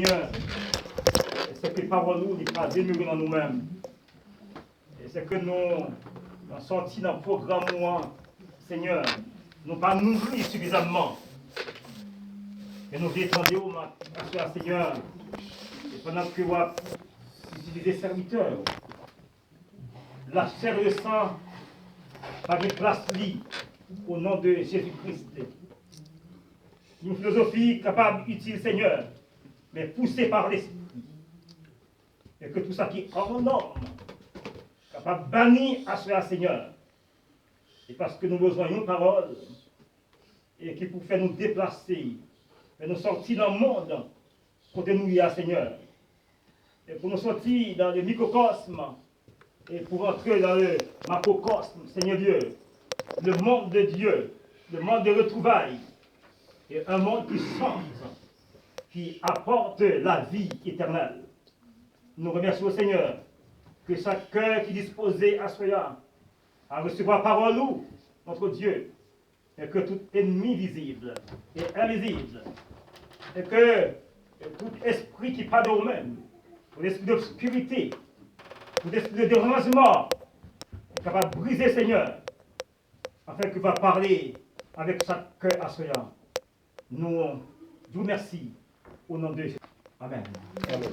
Seigneur, c'est que parole nous n'est pas demeurée dans nous-mêmes. Et c'est que nous avons sorti dans le programme, Seigneur, nous pas nourrir suffisamment. Et nous détendons à cela, Seigneur, et pendant que vous utilisez serviteurs, la chair et le sang, par une place lit, au nom de Jésus-Christ. Une philosophie capable, utile, Seigneur, mais poussée par l'Esprit. Et que tout ça qui est hors norme, capable de bannir à cela, Seigneur. Et parce que nous besoin d'une parole, et qui pour faire nous déplacer, faire nous sortir dans le monde, pour nous y Seigneur. Et pour nous sortir dans le microcosme, et pour entrer dans le macrocosme, Seigneur Dieu, le monde de Dieu, le monde de retrouvailles, et un monde qui change, qui apporte la vie éternelle. Nous remercions, Seigneur, que chaque cœur qui est disposé à cela, à recevoir parole ou notre Dieu, et que tout ennemi visible et invisible, et que tout esprit qui parle de nous-mêmes, tout esprit d'obscurité, tout esprit de dérangement, est capable de briser, Seigneur, afin que va parler avec chaque cœur à cela. Nous vous remercions au nom de Jésus. Amen. Amen.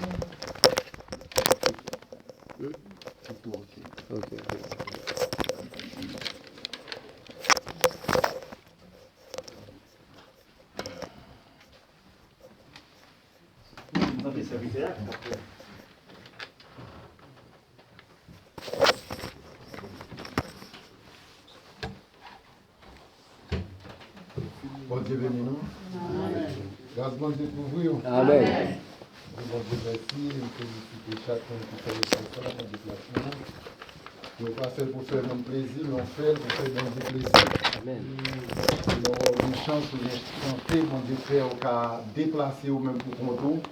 Okay. Bon Dieu béni nous. Grâce bon Dieu pour vous. Amen. Bon Dieu merci. Nous félicitons chacun qui fait le sponsor dans le déplacement. Nous ne pas faire pour faire mon plaisir, mais on fait pour faire bon Dieu plaisir. Amen. Alors, une chance pour chanter, mon Dieu faire au cas déplacer ou même pour compte.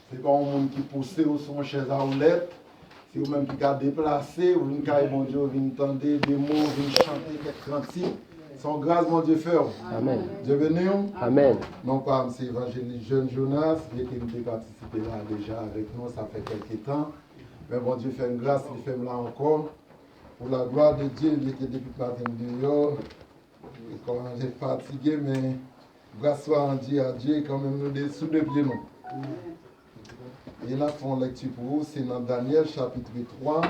Ce n'est pas un monde qui pousse ou son chaise à roulette. C'est vous même qui a déplacé, ou une caille, mon Dieu, vient entendre des mots, vient chanter quelques cantiques. Sans grâce, mon Dieu, faire. Amen. Dieu béni. Amen. Non pas c'est évangéliste jeune Jonas, qui a participé là déjà avec nous, ça fait quelques temps. Mais bon Dieu fait une grâce, il fait là encore. Pour la gloire de Dieu, il était depuis le matin dehors. Et quand j'ai fatigué, mais grâce soit en Dieu à Dieu, quand même nous dessous de pied nous. Et là, font lecture pour vous, c'est dans Daniel chapitre 3,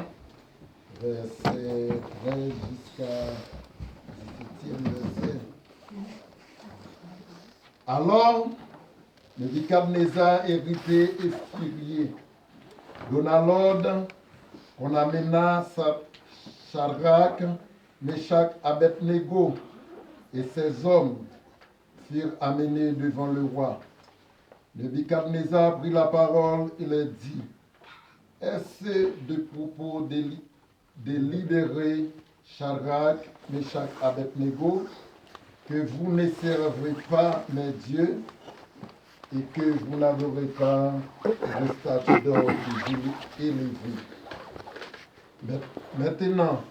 verset 20 jusqu'à 17e verset. Alors, Nebuchadnezzar, irrité et furieux, donna l'ordre qu'on amena Shadrach, Meshach, Abednego et ses hommes furent amenés devant le roi. Nebuchadnezzar prit la parole et leur dit: Est-ce de propos de libérer Shadrach, Meshach, Abednego, que vous ne servirez pas mes dieux et que vous n'adorez pas le statut d'or que j'ai élevé. Maintenant,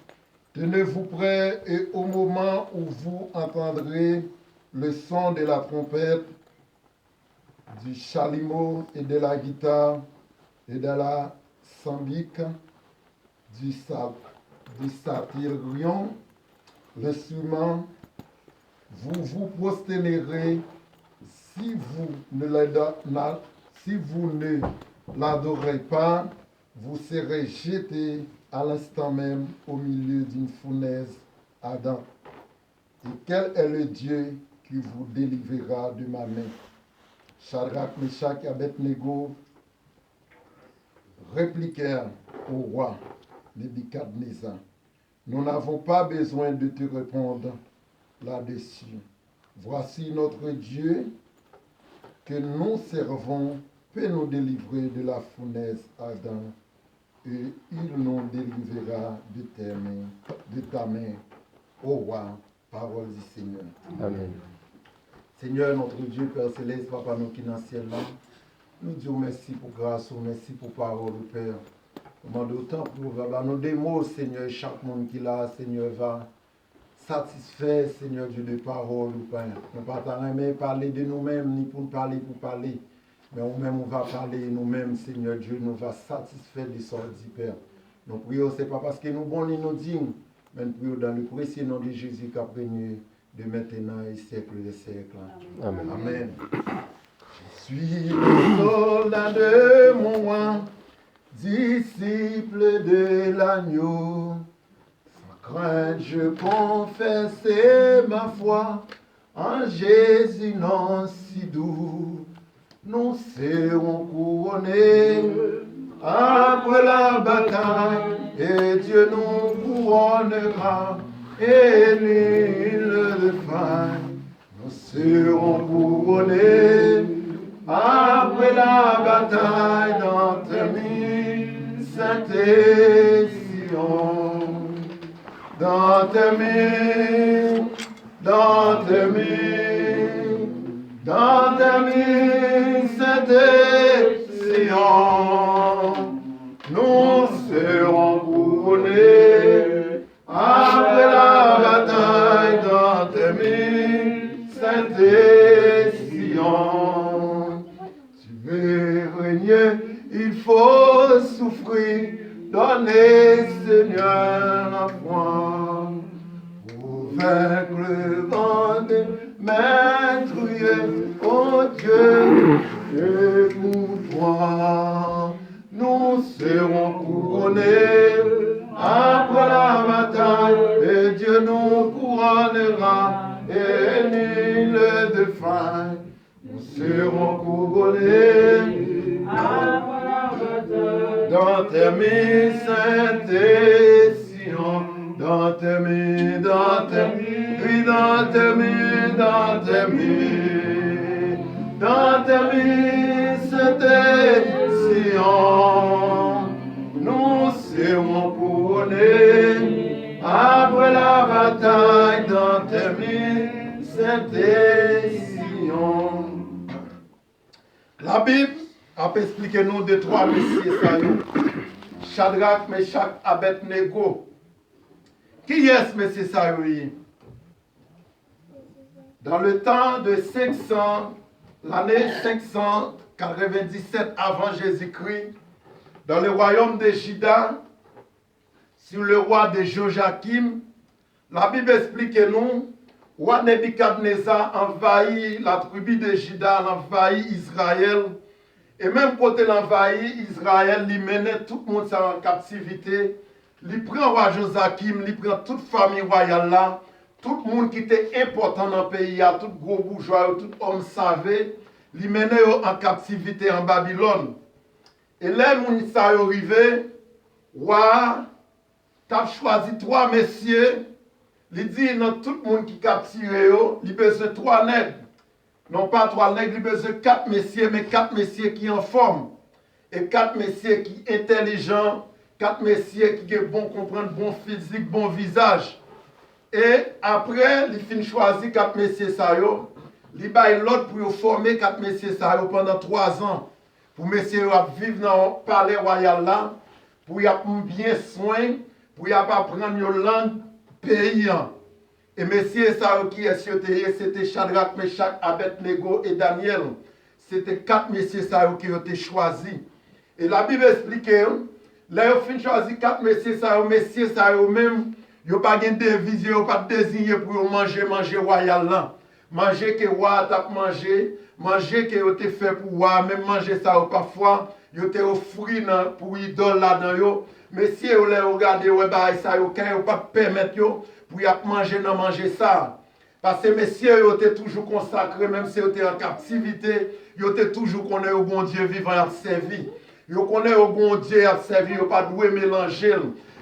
tenez-vous prêts et au moment où vous entendrez le son de la trompette, du chalumeau et de la guitare et de la sambique, du satyrion, l'instrument, vous vous prosternerez. Si vous ne l'adorez pas, vous serez jetés à l'instant même au milieu d'une fournaise ardente. Et quel est le Dieu qui vous délivrera de ma main? Shadrach, Meshach et Abednego répliquèrent au roi Nebuchadnezzar: Nous n'avons pas besoin de te répondre là-dessus. Voici notre Dieu que nous servons peut nous délivrer de la fournaise ardente, et il nous délivrera de ta main, ô roi. Parole du Seigneur. Amen. Seigneur, notre Dieu, Père Céleste, Papa, nous qui dans le ciel là, nous disons merci pour grâce, merci pour parole, Père. Demande autant pour nous des mots, Seigneur, chaque monde qui l'a, Seigneur, va satisfaire, Seigneur Dieu, de parole, Père. Nous ne pas parler de nous-mêmes, ni pour parler, Mais nous-mêmes, on va parler, nous-mêmes, Seigneur Dieu, nous va satisfaire des sorties, Père. Nous prions, ce n'est pas parce que nous bons et nous dignes, mais nous prions dans le précieux nom de Jésus qui a régné de maintenant et siècle des siècles. Amen. Amen. Je suis le soldat de mon roi, disciple de l'agneau. Sans crainte, je confesse ma foi en Jésus, non si doux. Nous serons couronnés après la bataille, et Dieu nous couronnera, et nul ne le faille. Nous serons couronnés après la bataille dans tes sainte Sion. Dans tes mains, dans tes mains, dans tes mains, sainte Sion. Nous serons couronnés après la bataille dans tes mains, sainte Sion. Tu veux régner, il faut souffrir, donner Seigneur la foi. Pour vaincre le vent de m'instruire, oh Dieu, et pour toi. Nous serons couronnés après la bataille, et Dieu nous couronnera, et nul ne faille. Nous serons couronnés après la bataille, dans tes mains, sainte Sion, dans tes mains, dans tes mains, oui, dans tes mains, dans tes mains, dans tes mains, sainte Sion. Nous serons couronnés après la bataille dans tes mains, sainte Sion. La Bible a expliqué nous de trois messieurs, Shadrach, Meshach, Abednego. Qui est-ce, monsieur Sayoui? Dans le temps de 500, l'année 597 avant Jésus-Christ, dans le royaume de Juda, sur le roi de Joachim, la Bible explique nous, roi Nebuchadnezzar envahit la tribu de Juda, envahit Israël, et même quand il envahit Israël, il menait tout le monde en captivité. Il prend roi Joachim, il prend toute famille royale là, tout le monde qui était important dans le pays, tout gros bourgeois, tout homme savait, il menait en captivité en Babylone. Et là, mon est arrivé, roi, t'as choisi trois messieurs, il dit dans tout le monde qui capturé, il a besoin de trois nègres. Non pas trois nègres, il a besoin de quatre messieurs, mais quatre messieurs qui en forme. Et quatre messieurs qui sont intelligents, quatre messieurs qui ont bon comprendre, bon physique, bon visage. Et après, il finit choisir quatre messieurs ça yo. Il baille l'autre pour former quatre messieurs ça yo pendant 3 ans. Pour messieurs vivre dans le palais royal là, pour y avoir bien soin, pour y apprendre une langue paysan. Et messieurs ça qui c'était Shadrach, Meshach, Abednego et Daniel. C'était 4 messieurs ça qui ont été choisis. Et la Bible explique, là ils ont fini choisir 4 messieurs ça même, ils n'ont pas de division, ils n'ont pas désigné pour manger royal là. Manger que roi t'a mangé, manger que vous fait pour roi, même manger ça parfois, vous te offert pour idole là-dedans yo. Mais si vous regardez ça yo, quand vous pas permettre yo pour manger non manger ça. Parce que messieurs vous étaient toujours consacrés, même si vous étaient en captivité, vous étaient toujours connaît au bon Dieu vivant à servir. Vous connaissez au bon Dieu à servir, vous pas doué mélanger.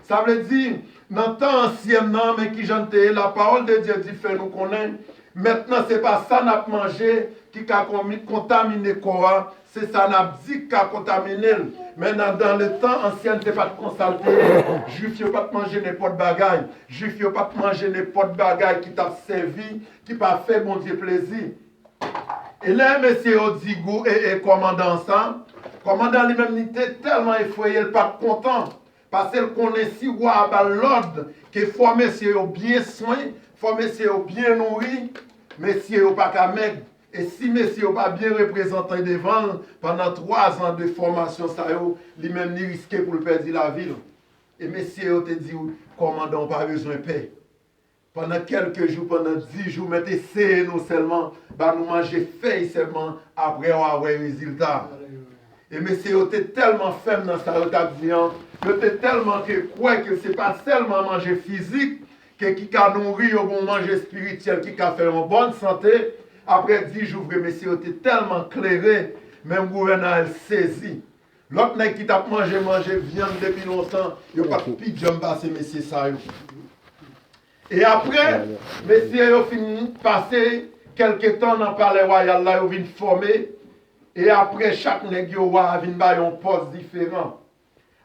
Ça veut dire dans le temps ancien, mais qui j'entends, la parole de Dieu dit fait nous connaître. Maintenant, ce n'est pas ça n'a mangé qui a contaminé quoi, c'est ça n'a dit qui a contaminé. Maintenant, dans le temps ancien, ce n'est pas de consulter. Juif, ne pas manger n'importe bagaille. Juif, ne pas manger n'importe bagaille qui t'a servi, qui t'a fait bon Dieu plaisir. Et là, monsieur Odigou et commandant ça, commandant lui-même était tellement effrayé, il n'est pas content. Parce qu'il connaît si roi à l'ordre, qu'il faut messieurs bien soin, faut messieurs bien nourri, messieurs pas qu'à maigre. Et si messieurs n'a pas bien représenté devant, pendant 3 ans de formation, lui-même ni risqué pour le perdre la ville. Et messieurs te dit, commandant, pas besoin de paix. Pendant quelques jours, pendant 10 jours, mettez essayez nous seulement, bah nous manger feuille seulement, après on avoir résultat. Et messieurs était tellement faible dans sa rotation, était tellement que quoi que ce n'est pas seulement manger physique, que qui a nourri au bon manger spirituel, qui a fait une bonne santé. Après 10 jours, messieurs était tellement clairé, même le gouverneur saisi. L'autre nèg qui t'a mangé viande depuis longtemps, il n'y a pas de pidjam passé, messieurs ça. Et après, messieurs ont fini de passer quelques temps dans le palais royal, là, ils viennent former. Et après, chaque nèg yo vient ba un poste différent.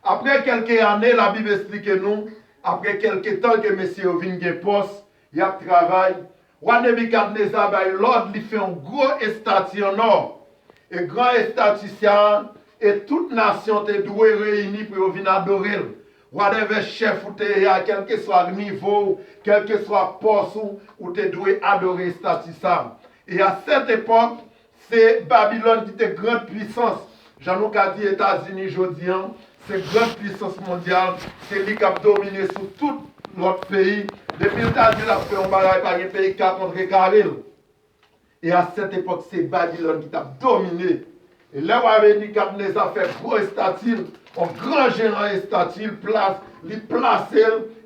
Après quelques années, la Bible explique nous, après quelques temps que messieurs viennent un poste, il y a travail. Roi Nebuchadnezzar ba l'ordre, il fait un gros statue en or. Et grand statue ça, et toute nation te doué réunie pour venir adorer. Whatever chef ou te quel que soit le niveau, quel que soit poste ou te doué adorer statue ça. Et à cette époque, c'est Babylone qui était grande puissance. Jean-Luc a dit États-Unis aujourd'hui, c'est grande puissance mondiale. C'est lui qui a dominé sur tout l'autre pays. Depuis les États-Unis, a fait un bagage par un pays qui a contre Caril. Et à cette époque, c'est Babylone qui a dominé. Et là où Nebuchadnezzar fait gros statue, un grand géant statue, il place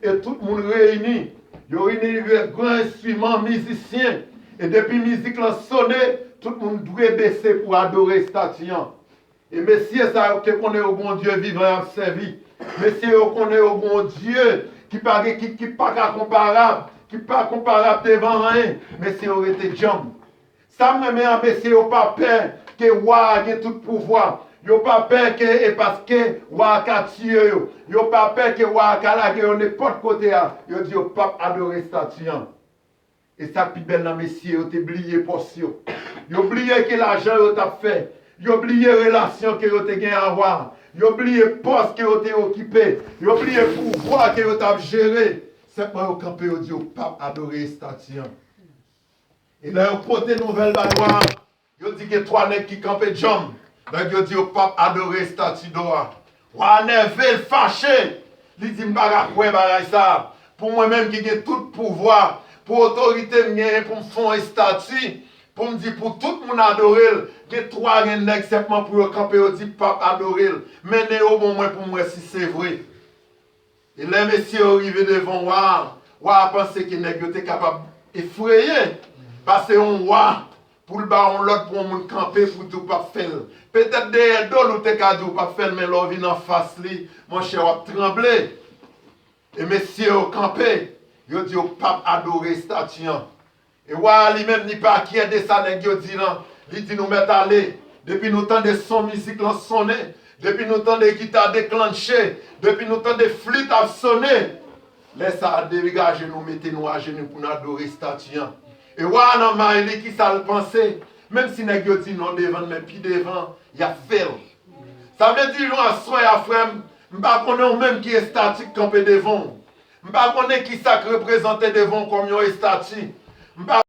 et tout le monde réuni. Il y a réuni un grand instrument musicien. Et depuis la musique l'a sonné, tout le monde doit baisser pour adorer statue. Et messieurs, ça connaît au bon Dieu vivant et servi. Messieurs, on connaît au bon Dieu qui n'est pas comparable, qui n'est pas comparable devant rien. Messieurs, on était jambes. Ça me met en messieurs, on pas peur que roi a tout pouvoir. Yo pas peur que parce que roi a tué yo pas peur que roi a lagué n'importe côté yo dit yo pas adorer statue. Et ça plus belle dans messieurs, yo t'oublié portion. Yo oublié que l'argent yo t'a fait. Yo oublié relation que yo t'a gagné à avoir. Yo oublié poste que yo t'a occupé. Yo oublié pouvoir que yo t'a géré. C'est pas yo campé yo dit yo pas adorer statue. Et là yo porté nouvelle bagarre. Yo dit que 3 nèg qui campé jambes. Donc, il dit au pape adorer statue d'or. Ou à nerveux, fâché. Il dit, ça. Pour moi-même qui ai tout pouvoir, pour autorité, pour me faire une statue, pour me dire, pour tout le monde adorer, il y a 3 nègres simplement pour camper, il dit, pape adorer. Menez au bon moins pour moi si c'est vrai. Et les messieurs arrivés devant moi, a pensé que nègre était capable d'effrayer. Parce que on roi. Pour le baron l'autre pour mon camper pour tout pas faire. Peut-être derrière d'autres ou te cadeau pas faire mais l'on vient en face li, mon cher a tremblé. Et messieurs au campé, yo dit au pape adorer statue. Et voilà lui-même ni pas qui est de ça nèg yo dit là, il dit nous mettre aller depuis nous temps de son musique là sonner, depuis nous temps de guitare déclencher, depuis nous temps de flûte à sonner. Laisse ça dégager nous mettez nous à genoux pour nous adorer statue. Et voilà, Maïli qui ça le pensait, même si nèg yo dit non devant, mais puis devant, il y a fait. Ça veut dire, nous, à soi, à frère, m'pas connaît même qui est statique campé devant. M'pas connaît qui ça représente devant comme une statue.